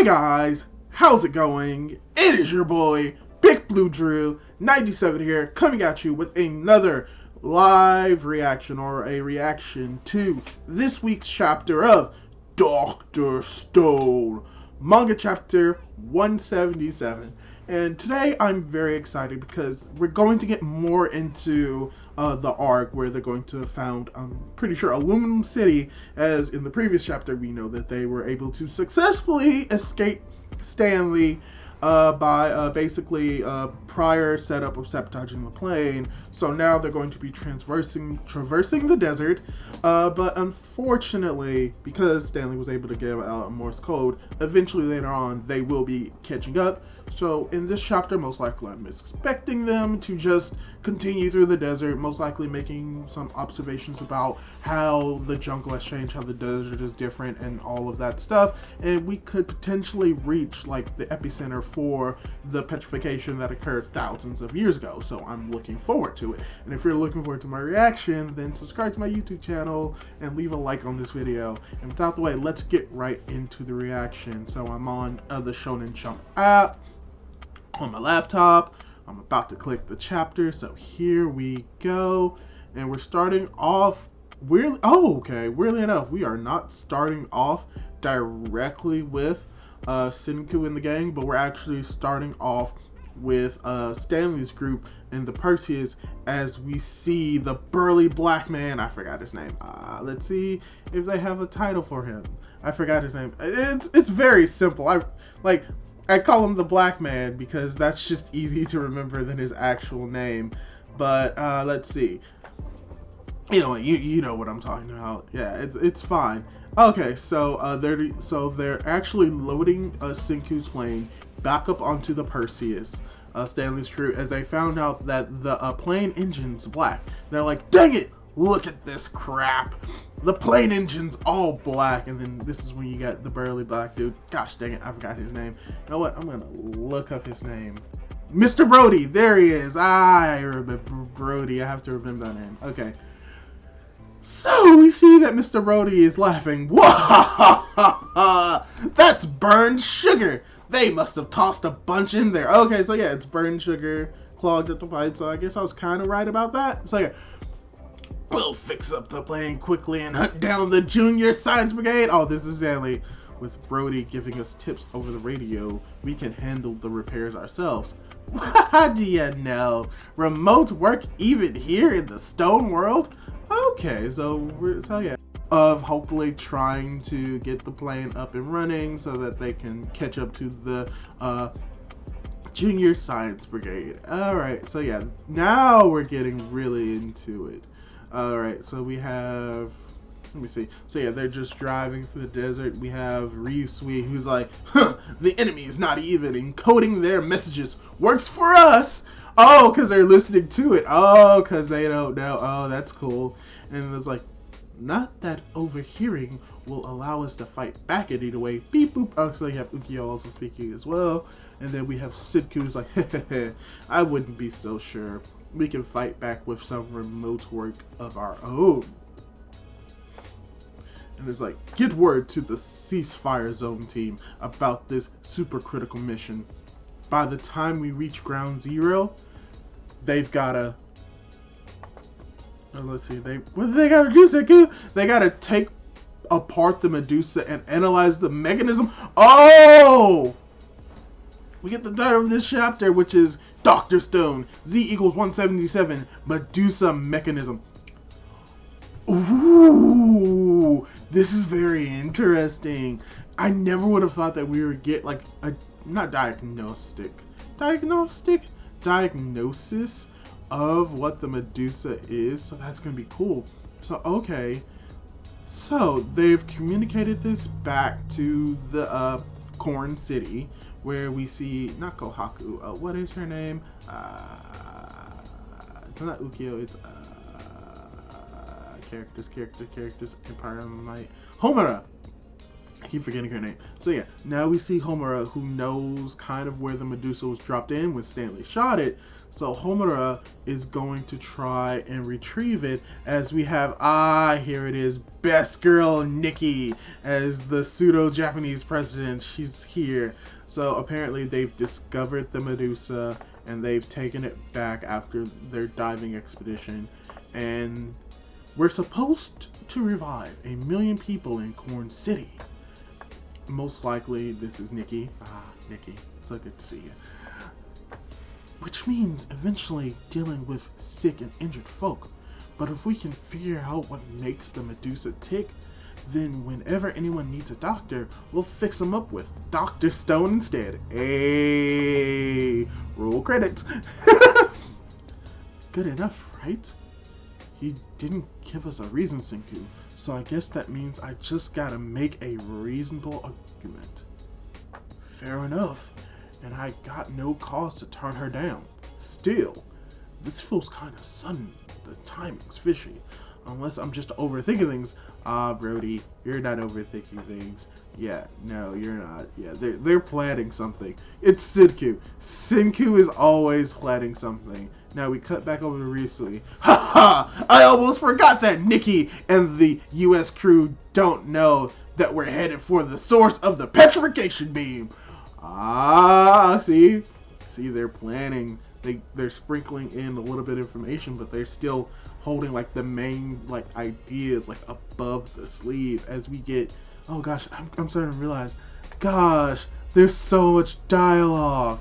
Hey guys, how's it going? It is your boy, Big Blue Drew, 97 here, coming at you with another live reaction, or a reaction to this week's chapter of Dr. Stone, Manga chapter 177. And today I'm very excited because we're going to get more into the arc where they're going to found, I'm pretty sure, Aluminum City, as in the previous chapter we know that they were able to successfully escape Stanley by basically prior setup of sabotaging the plane. So now they're going to be traversing the desert, but unfortunately, because Stanley was able to give out a Morse code, eventually later on they will be catching up. So in this chapter, most likely I'm expecting them to just continue through the desert, most likely making some observations about how the jungle has changed, how the desert is different, and all of that stuff. And we could potentially reach like the epicenter for the petrification that occurred thousands of years ago. So I'm looking forward to it. And if you're looking forward to my reaction, then subscribe to my YouTube channel and leave a like on this video. And without the way, let's get right into the reaction. So I'm on the Shonen Jump app on my laptop. I'm about to click the chapter, so here we go. And we're starting off weirdly. Weirdly enough, we are not starting off directly with Senku and the gang, but we're actually starting off with Stanley's group and the Perseus, as we see the burly black man. I forgot his name. Let's see if they have a title for him. I forgot his name. It's very simple. I call him the Black Man because that's just easy to remember than his actual name. But let's see. You know what I'm talking about. Yeah, it's fine. Okay, so they're actually loading Senku's plane back up onto the Perseus, Stanley's crew, as they found out that the plane engine's black. They're like, dang it! Look at this crap. The plane engine's all black. And then this is when you got the burly black dude. Gosh dang it, I forgot his name. You know what? I'm gonna look up his name. Mr. Brody. There he is. I remember Brody. I have to remember that name. Okay. So we see that Mr. Brody is laughing. Whoa! That's burned sugar. They must have tossed a bunch in there. Okay, so yeah, it's burned sugar clogged at the pipe. So I guess I was kind of right about that. So yeah. We'll fix up the plane quickly and hunt down the Junior Science Brigade. Oh, this is Stanley. With Brody giving us tips over the radio, we can handle the repairs ourselves. How do you know? Remote work even here in the stone world? Okay, so yeah. Of hopefully trying to get the plane up and running so that they can catch up to the Junior Science Brigade. Alright, so yeah, now we're getting really into it. Alright, so we have, let me see. So yeah, they're just driving through the desert. We have Ryusui, who's like, huh, the enemy is not even encoding their messages. Works for us! Oh, because they're listening to it. Oh, because they don't know. Oh, that's cool. And it's like, not that overhearing will allow us to fight back in either way. Beep boop. Oh, so you have Ukyo also speaking as well. And then we have Senku, who's like, I wouldn't be so sure. We can fight back with some remote work of our own. And it's like, get word to the ceasefire zone team about this super critical mission. By the time we reach ground zero, they've gotta, let's see, what do they gotta do, Senku? They gotta take apart the Medusa and analyze the mechanism. Oh! We get the title of this chapter, which is Dr. Stone, Z = 177, Medusa Mechanism. Ooh, this is very interesting. I never would have thought that we would get like a, not diagnosis of what the Medusa is. So that's going to be cool. So, okay. So they've communicated this back to the Corn City, where we see not Kohaku. What is her name? It's not Ukyo. It's characters. Empire Might. Homura. I keep forgetting her name. So yeah, now we see Homura, who knows kind of where the Medusa was dropped in when Stanley shot it. So Homura is going to try and retrieve it, as we have, here it is, best girl Nikki as the pseudo-Japanese president. She's here. So apparently they've discovered the Medusa and they've taken it back after their diving expedition. And we're supposed to revive 1 million people in Corn City. Most likely, this is Nikki. Nikki, so good to see you. Which means eventually dealing with sick and injured folk. But if we can figure out what makes the Medusa tick, then whenever anyone needs a doctor, we'll fix them up with Dr. Stone instead. Hey, roll credits. Good enough, right? He didn't give us a reason, Senku, so I guess that means I just gotta make a reasonable argument. Fair enough, and I got no cause to turn her down. Still, this feels kind of sudden. The timing's fishy. Unless I'm just overthinking things. Brody, you're not overthinking things. Yeah, no, you're not. Yeah, they're planning something. It's Senku. Senku is always planning something. Now we cut back over to Risui. Ha! I almost forgot that Nikki and the U.S. crew don't know that we're headed for the source of the petrification beam. See, they're planning. They're sprinkling in a little bit of information, but they're still holding like the main like ideas like above the sleeve as we get. Oh gosh, I'm starting to realize. Gosh, there's so much dialogue.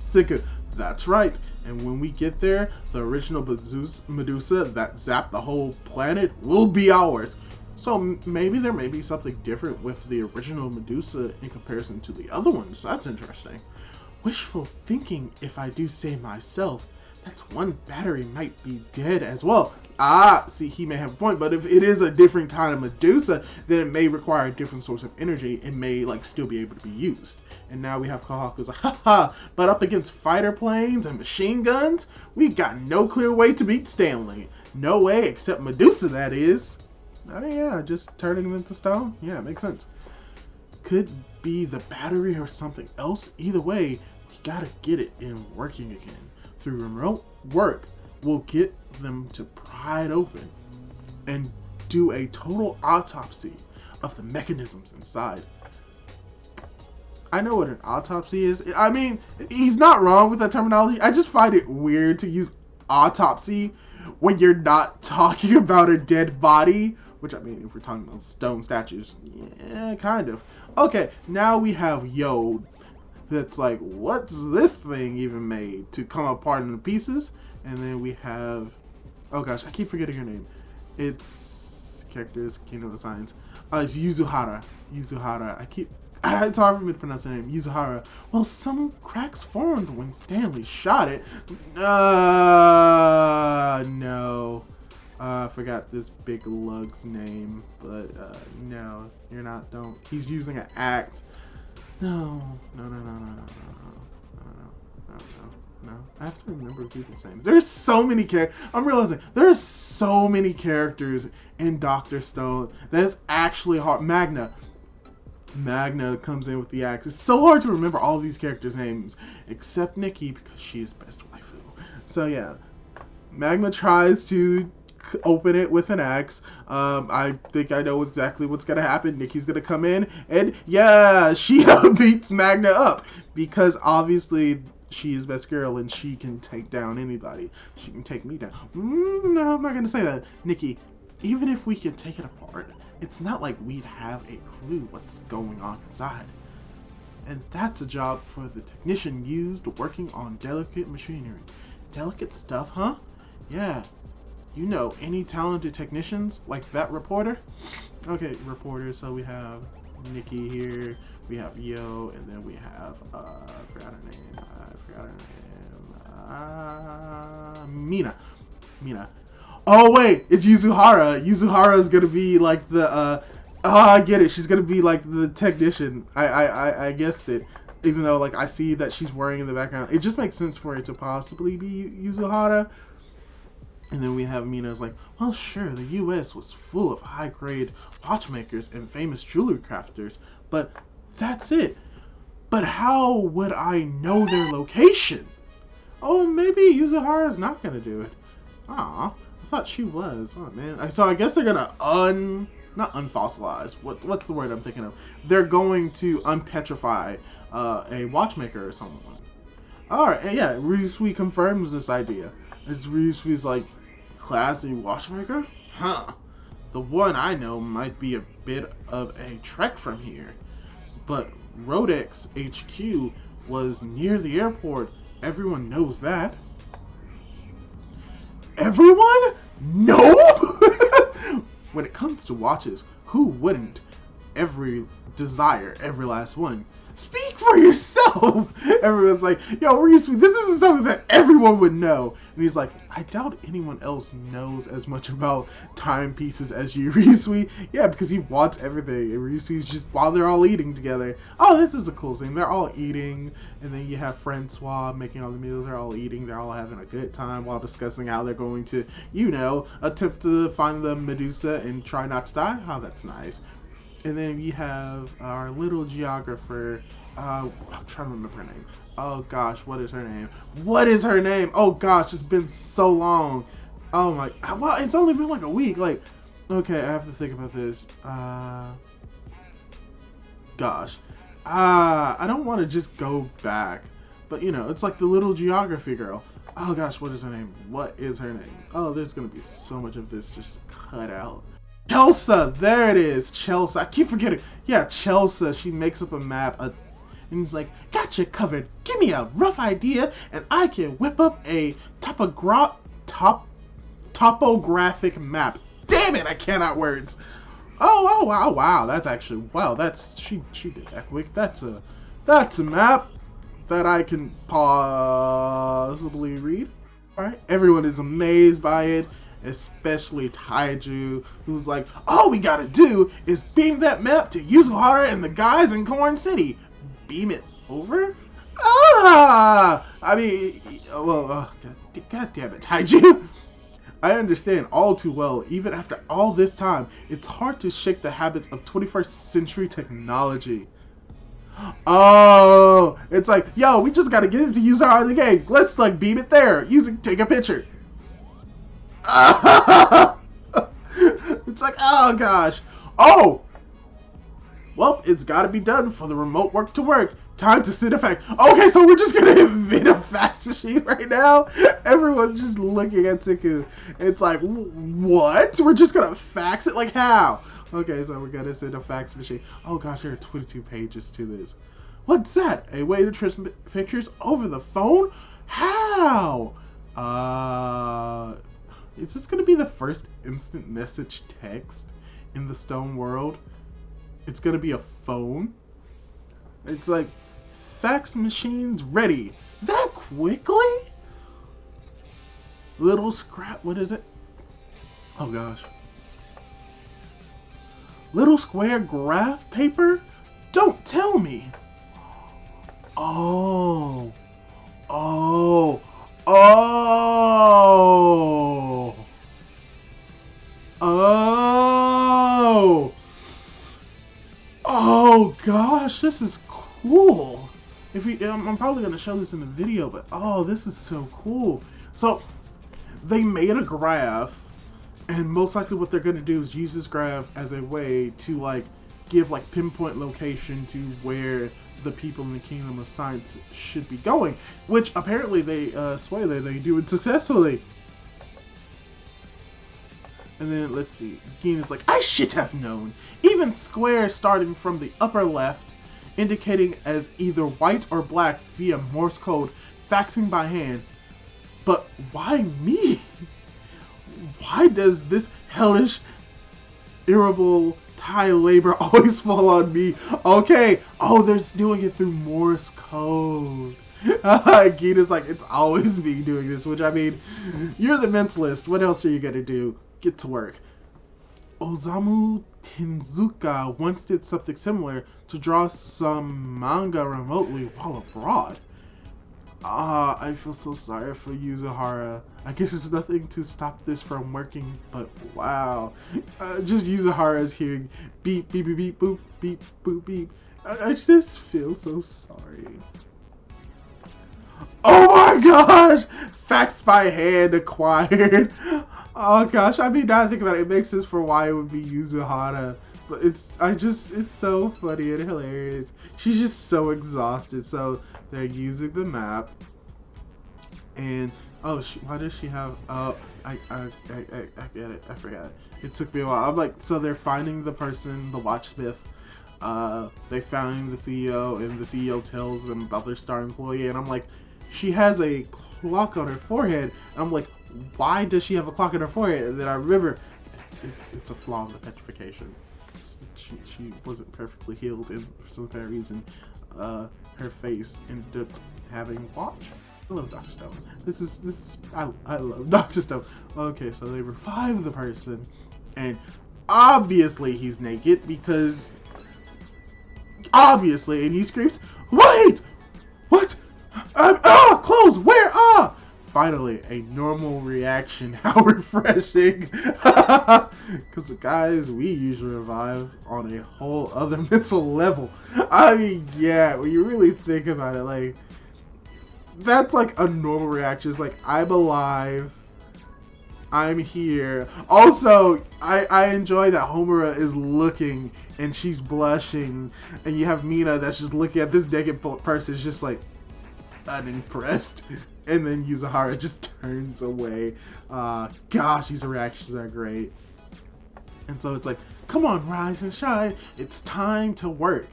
Senku, that's right. And when we get there, the original Medusa that zapped the whole planet will be ours. So maybe there may be something different with the original Medusa in comparison to the other ones. That's interesting. Wishful thinking, if I do say myself. That's one battery might be dead as well. See, he may have a point, but if it is a different kind of Medusa, then it may require a different source of energy. It may like still be able to be used. And now we have Kahaku's like, haha, but up against fighter planes and machine guns, we've got no clear way to beat Stanley. No way, except Medusa, that is. Oh yeah, just turning them into stone? Yeah, makes sense. Could be the battery or something else. Either way, we gotta get it in working again. Through remote work, we'll get them to pry it open and do a total autopsy of the mechanisms inside. I know what an autopsy is. I mean, he's not wrong with that terminology. I just find it weird to use autopsy when you're not talking about a dead body. Which, I mean, if we're talking about stone statues, yeah, kind of. Okay, now we have Yo. That's like, what's this thing even made to come apart into pieces? And then we have, oh gosh, I keep forgetting her name. It's characters, Kingdom of Science. It's Yuzuhara. It's hard for me to pronounce her name. Yuzuhara. Well, some cracks formed when Stanley shot it. No. I forgot this big lug's name, but no, you're not. Don't. He's using an axe. No. I have to remember people's names. There's so many characters. I'm realizing there's so many characters in Dr. Stone that it's actually hard. Magna comes in with the axe. It's so hard to remember all of these characters' names, except Nikki because she's best waifu. So yeah, Magna tries to open it with an axe. I think I know exactly what's gonna happen. Nikki's gonna come in and yeah, she beats Magna up because obviously she is best girl and she can take down anybody. She can take me down. No, I'm not gonna say that. Nikki, even if we can take it apart, it's not like we'd have a clue what's going on inside. And that's a job for the technician used working on delicate machinery. Delicate stuff, huh? Yeah. You know any talented technicians like that reporter? Okay, reporter, so we have Nikki here, we have Yo, and then we have, I forgot her name. Mina. Oh wait, it's Yuzuhara. Yuzuhara is gonna be like the, I get it, she's gonna be like the technician. I guessed it. Even though like I see that she's wearing in the background. It just makes sense for it to possibly be Yuzuhara. And then we have Mina's like, well, sure, the U.S. was full of high-grade watchmakers and famous jewelry crafters, but that's it. But how would I know their location? Oh, maybe Yuzahara's not gonna do it. Aw, I thought she was. Oh, man. So I guess they're gonna not unfossilize. What's the word I'm thinking of? They're going to unpetrify a watchmaker or someone. Alright, and yeah, Ryusui confirms this idea. Ryusui's like, classy watchmaker? Huh. The one I know might be a bit of a trek from here. But Rodex HQ was near the airport. Everyone knows that. Everyone? No! When it comes to watches, who wouldn't desire every last one? Speak for yourself! Everyone's like, yo, Ryusui, this isn't something that everyone would know. And he's like, I doubt anyone else knows as much about timepieces as you, Ryusui. Yeah, because he wants everything. And Ryusui's just, while they're all eating together. Oh, this is a cool scene. They're all eating. And then you have Francois making all the meals. They're all eating. They're all having a good time while discussing how they're going to, attempt to find the Medusa and try not to die. Oh, that's nice. And then you have our little geographer. I'm trying to remember her name. Oh gosh, what is her name? What is her name? Oh gosh, it's been so long. Oh my, well, it's only been like a week. Like, okay, I have to think about this. Gosh. I don't want to just go back. But it's like the little geography girl. Oh gosh, what is her name? What is her name? Oh, there's gonna be so much of this just cut out. Chelsea! There it is! Chelsea. I keep forgetting. Yeah, Chelsea. She makes up a map. And he's like, got you covered. Give me a rough idea and I can whip up a topographic map. Damn it, I cannot words. Oh, wow. That's actually, wow, she did that quick. That's a map that I can possibly read. Alright, everyone is amazed by it. Especially Taiju, who's like, all we gotta do is beam that map to Yuzahara and the guys in Corn City. Beam it over? I mean, well, God damn it, Taiju. I understand all too well, even after all this time, it's hard to shake the habits of 21st century technology. Oh, it's like, yo, we just gotta get into Yuzahara in the game. Let's beam it there. Take a picture. It's like, oh gosh. Oh! Well, it's gotta be done for the remote work to work. Time to send a fax. Okay, so we're just gonna invent a fax machine right now? Everyone's just looking at Siku. It's like, what? We're just gonna fax it? Like, how? Okay, so we're gonna send a fax machine. Oh gosh, there are 22 pages to this. What's that? A way to transmit pictures over the phone? How? Is this going to be the first instant message text in the Stone world? It's going to be a phone? It's like, fax machines ready. That quickly? Little scrap, what is it? Oh gosh. Little square graph paper? Don't tell me. Oh. Oh gosh, this is cool. I'm probably gonna show this in the video, but oh, this is so cool. So they made a graph, and most likely what they're gonna do is use this graph as a way to give pinpoint location to where the people in the Kingdom of Science should be going, which apparently they swear that they do it successfully. And then let's see, Gin is like, I should have known. Even square starting from the upper left, indicating as either white or black via Morse code, faxing by hand. But why me? Why does this hellish, irritable Thai labor always fall on me? Okay, oh, they're doing it through Morse code. Gita's like, it's always me doing this, which I mean, you're the mentalist. What else are you gonna do? Get to work. Osamu Tezuka once did something similar to draw some manga remotely while abroad. I feel so sorry for Yuzahara. I guess there's nothing to stop this from working, but wow. Just Yuzuhara's hearing beep, beep, beep, beep, boop, beep, boop, beep. I just feel so sorry. Oh my gosh! Facts by hand acquired. Oh gosh, I mean, now I think about it, it makes sense for why it would be Yuzuhara. But it's so funny and hilarious. She's just so exhausted. So they're using the map. And, oh, why does she have, oh, I get it. I forgot. It took me a while. I'm like, so they're finding the person, the watchsmith. They found the CEO, and the CEO tells them about their star employee. And I'm like, she has a clock on her forehead. And I'm like, why does she have a clock on her forehead? And then I remember, it's a flaw in the petrification. She wasn't perfectly healed, and for some kind of reason, her face ended up having watch. I love Dr. Stone. I love Dr. Stone. Okay, so they revive the person, and obviously he's naked because obviously, and he screams, "Wait! What? Clothes! Where? Finally, a normal reaction. How refreshing! Because the guys we usually revive on a whole other mental level. I mean, yeah, when you really think about it, like, that's like a normal reaction. It's like, I'm alive. I'm here. Also, I enjoy that Homura is looking and she's blushing, and you have Mina that's just looking at this naked person, is just like unimpressed, and then Yuzuhara just turns away. Gosh, these reactions are great. And so it's like, come on, rise and shine. It's time to work.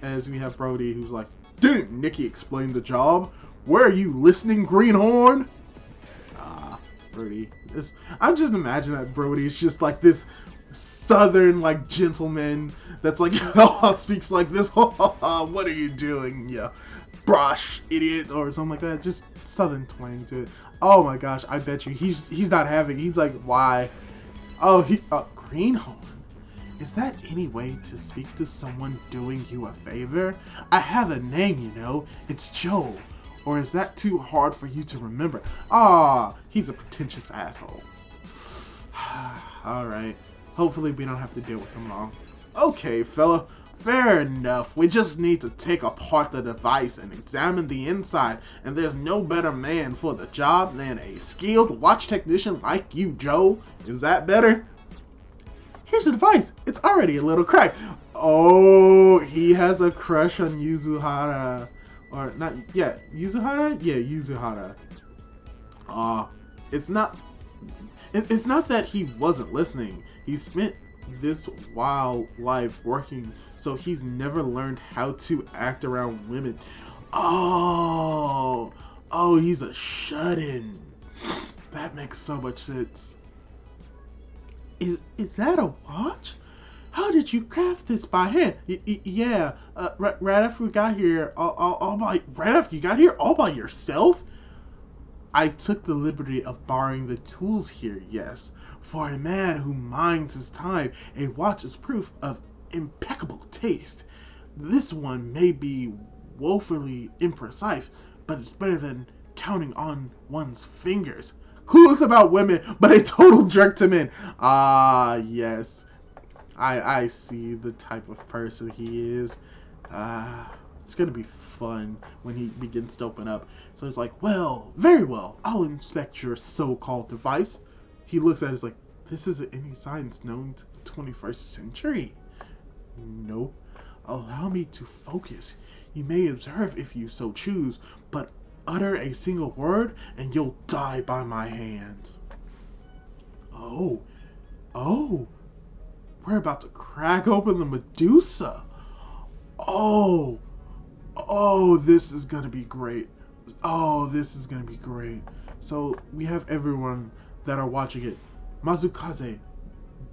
As we have Brody, who's like, didn't Nikki explain the job? Where are you listening, Greenhorn? Brody. I'm just imagining that Brody is just like this southern, like, gentleman that's like, speaks like this. What are you doing? Yeah, brosh, idiot, or something like that. Just southern twang to it. Oh my gosh, I bet you he's not having. He's like, why? Oh, Greenhorn. Is that any way to speak to someone doing you a favor? I have a name, you know. It's Joe. Or is that too hard for you to remember? He's a pretentious asshole. Alright. Hopefully we don't have to deal with him long. Okay, fella. Fair enough. We just need to take apart the device and examine the inside. And there's no better man for the job than a skilled watch technician like you, Joe. Is that better? Here's the device. It's already a little cracked. Oh, he has a crush on Yuzuhara. Or not, yeah, Yuzuhara? Yeah, Yuzuhara. It's not that he wasn't listening. He spent this wild life working, so he's never learned how to act around women. Oh, he's a shut-in. That makes so much sense. Is that a watch? How did you craft this by hand? Yeah, right after we got here, right after you got here, all by yourself? I took the liberty of borrowing the tools here, yes. For a man who minds his time, a watch is proof of impeccable taste. This one may be woefully imprecise, but it's better than counting on one's fingers. Clueless about women, but a total jerk to men. Yes. I see the type of person he is. It's gonna be fun when he begins to open up. So he's like, well, very well, I'll inspect your so-called device. He looks at it, he's like, this isn't any science known to the 21st century. Nope. Allow me to focus. You may observe if you so choose, but utter a single word and you'll die by my hands. Oh. We're about to crack open the Medusa. Oh, this is gonna be great. So we have everyone that are watching it. Mazukaze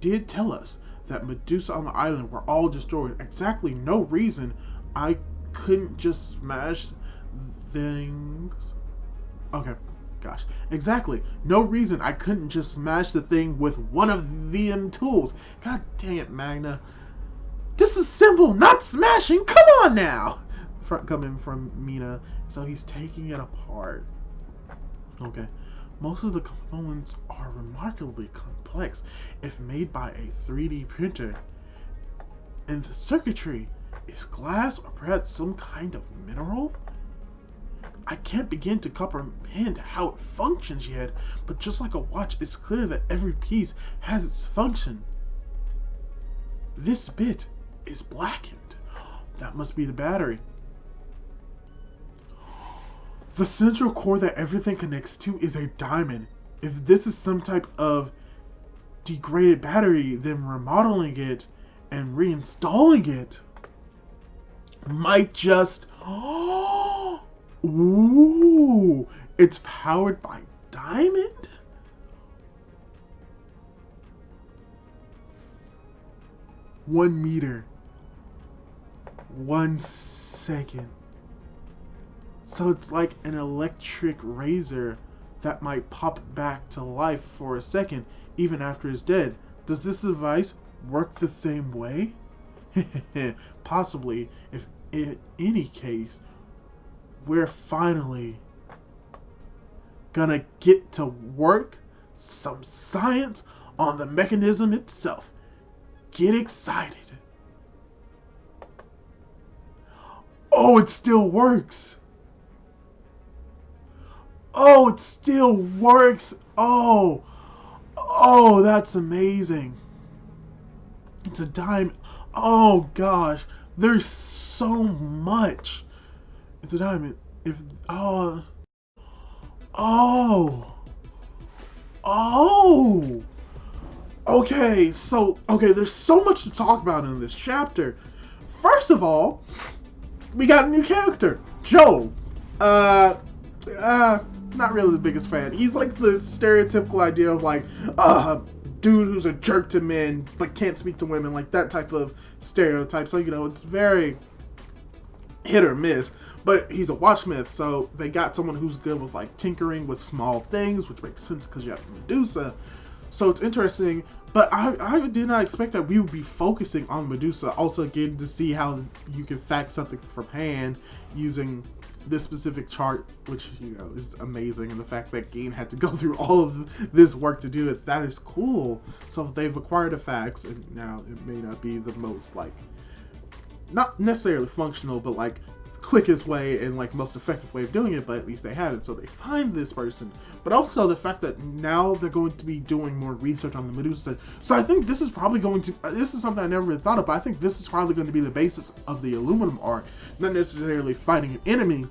did tell us that Medusa on the island were all destroyed. Exactly no reason I couldn't just smash things. Okay. Gosh, exactly. No reason I couldn't just smash the thing with one of them tools. God dang it, Magna. This is simple, not smashing. Come on now. Coming from Mina. So he's taking it apart. Okay. Most of the components are remarkably complex if made by a 3D printer, and the circuitry is glass or perhaps some kind of mineral? I can't begin to comprehend how it functions yet, but just like a watch, it's clear that every piece has its function. This bit is blackened. That must be the battery. The central core that everything connects to is a diamond. If this is some type of degraded battery, then remodeling it and reinstalling it might just... Ooh, it's powered by diamond? One meter. 1 second. So it's like an electric razor that might pop back to life for a second, even after it's dead. Does this device work the same way? Possibly. If in any case, we're finally gonna get to work some science on the mechanism itself. Get excited. Oh, it still works. Oh, it still works. Oh, that's amazing. It's a diamond. Oh gosh, there's so much. It's a diamond. If okay, there's so much to talk about in this chapter. First of all, we got a new character, Joel. Not really the biggest fan. He's like the stereotypical idea of like dude who's a jerk to men but can't speak to women, like that type of stereotype. So it's very hit or miss. But he's a watchsmith, so they got someone who's good with like tinkering with small things, which makes sense because you have Medusa. So it's interesting, but I did not expect that we would be focusing on Medusa. Also getting to see how you can fax something from hand using this specific chart, which is amazing, and the fact that Gain had to go through all of this work to do it, that is cool. So they've acquired a fax, and now it may not be the most like, not necessarily functional, but like quickest way and like most effective way of doing it, but at least they have it. So they find this person, but also the fact that now they're going to be doing more research on the Medusa. So I think this is probably going to, this is something I never really thought of, but I think this is probably going to be the basis of the aluminum arc. Not necessarily fighting an enemy,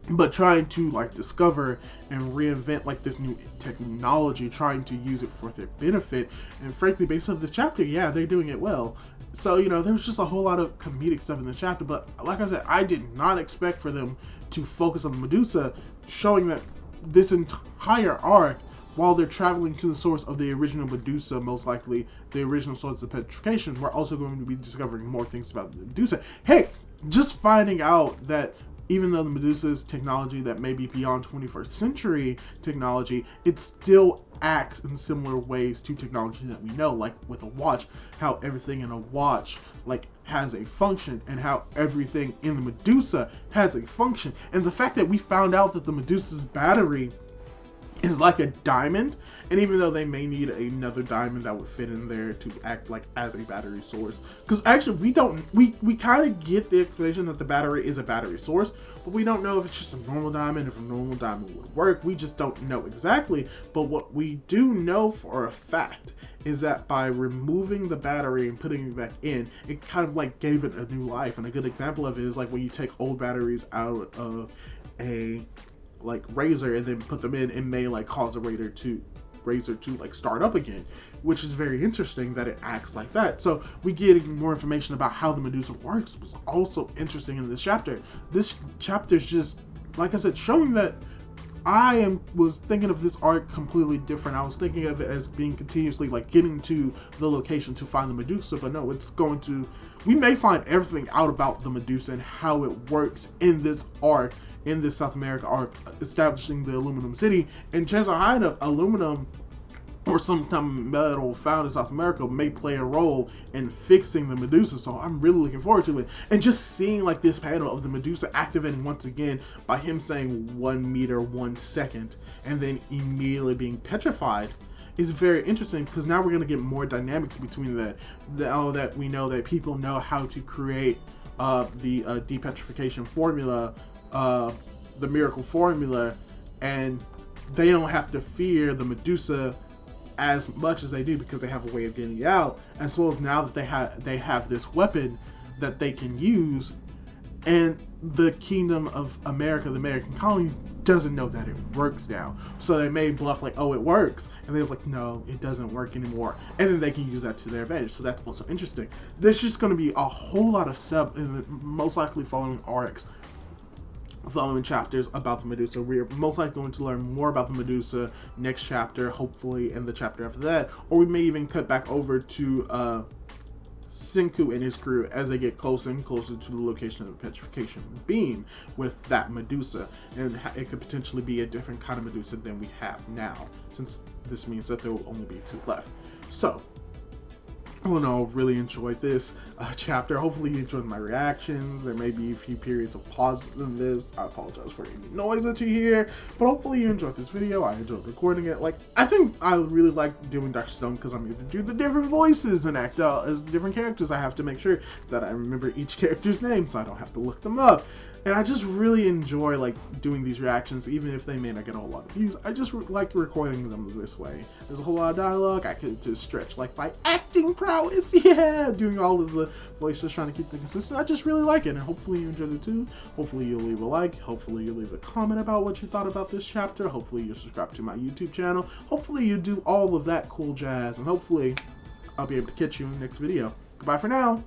but trying to like discover and reinvent like this new technology, trying to use it for their benefit. And frankly, based on this chapter, yeah, they're doing it well. So, there was just a whole lot of comedic stuff in this chapter, but like I said, I did not expect for them to focus on Medusa, showing that this entire arc, while they're traveling to the source of the original Medusa, most likely the original source of petrification, we're also going to be discovering more things about Medusa. Hey, just finding out that even though the Medusa's technology that may be beyond 21st century technology, it still acts in similar ways to technology that we know, like with a watch, how everything in a watch like has a function, and how everything in the Medusa has a function. And the fact that we found out that the Medusa's battery is like a diamond, and even though they may need another diamond that would fit in there to act like as a battery source, because actually we kind of get the explanation that the battery is a battery source, but we don't know if it's just a normal diamond, if a normal diamond would work. We just don't know exactly. But what we do know for a fact is that by removing the battery and putting it back in, it kind of like gave it a new life. And a good example of it is like when you take old batteries out of a like razor and then put them in, it may like cause a razor to like start up again, which is very interesting that it acts like that. So we getting more information about how the Medusa works was also interesting in this chapter. This chapter is just, like I said, showing that was thinking of this arc completely different. I was thinking of it as being continuously like getting to the location to find the Medusa, but no, we may find everything out about the Medusa and how it works in this arc, in this South America arc, establishing the aluminum city. And chances are high enough, aluminum or some kind of metal found in South America may play a role in fixing the Medusa. So I'm really looking forward to it. And just seeing like this panel of the Medusa activating once again by him saying 1 meter 1 second and then immediately being petrified is very interesting, because now we're going to get more dynamics between that we know that people know how to create the depetrification formula, the miracle formula, and they don't have to fear the Medusa as much as they do, because they have a way of getting it out, as well as now that they have this weapon that they can use, and the Kingdom of America, the American colonies, doesn't know that it works now. So they may bluff like, oh, it works, and they're like, no, it doesn't work anymore, and then they can use that to their advantage. So that's also interesting. There's just going to be a whole lot of stuff in the most likely following arcs, following chapters about the Medusa. We're most likely going to learn more about the Medusa next chapter, hopefully, and the chapter after that, or we may even cut back over to Senku and his crew as they get closer and closer to the location of the petrification beam with that Medusa, and it could potentially be a different kind of Medusa than we have now, since this means that there will only be 2 left. So all in all, really enjoyed this chapter. Hopefully you enjoyed my reactions. There may be a few periods of pause in this. I apologize for any noise that you hear, but hopefully you enjoyed this video. I enjoyed recording it. Like, I think I really like doing Dr. Stone because I'm able to do the different voices and act out as different characters. I have to make sure that I remember each character's name so I don't have to look them up. And I just really enjoy like doing these reactions, even if they may not get a whole lot of views. I just like recording them this way. There's a whole lot of dialogue. I could just stretch like my acting prowess, yeah, doing all of the voices, trying to keep them consistent. I just really like it, and hopefully you enjoyed it too. Hopefully you'll leave a like. Hopefully you'll leave a comment about what you thought about this chapter. Hopefully you'll subscribe to my YouTube channel. Hopefully you do all of that cool jazz, and hopefully I'll be able to catch you in the next video. Goodbye for now.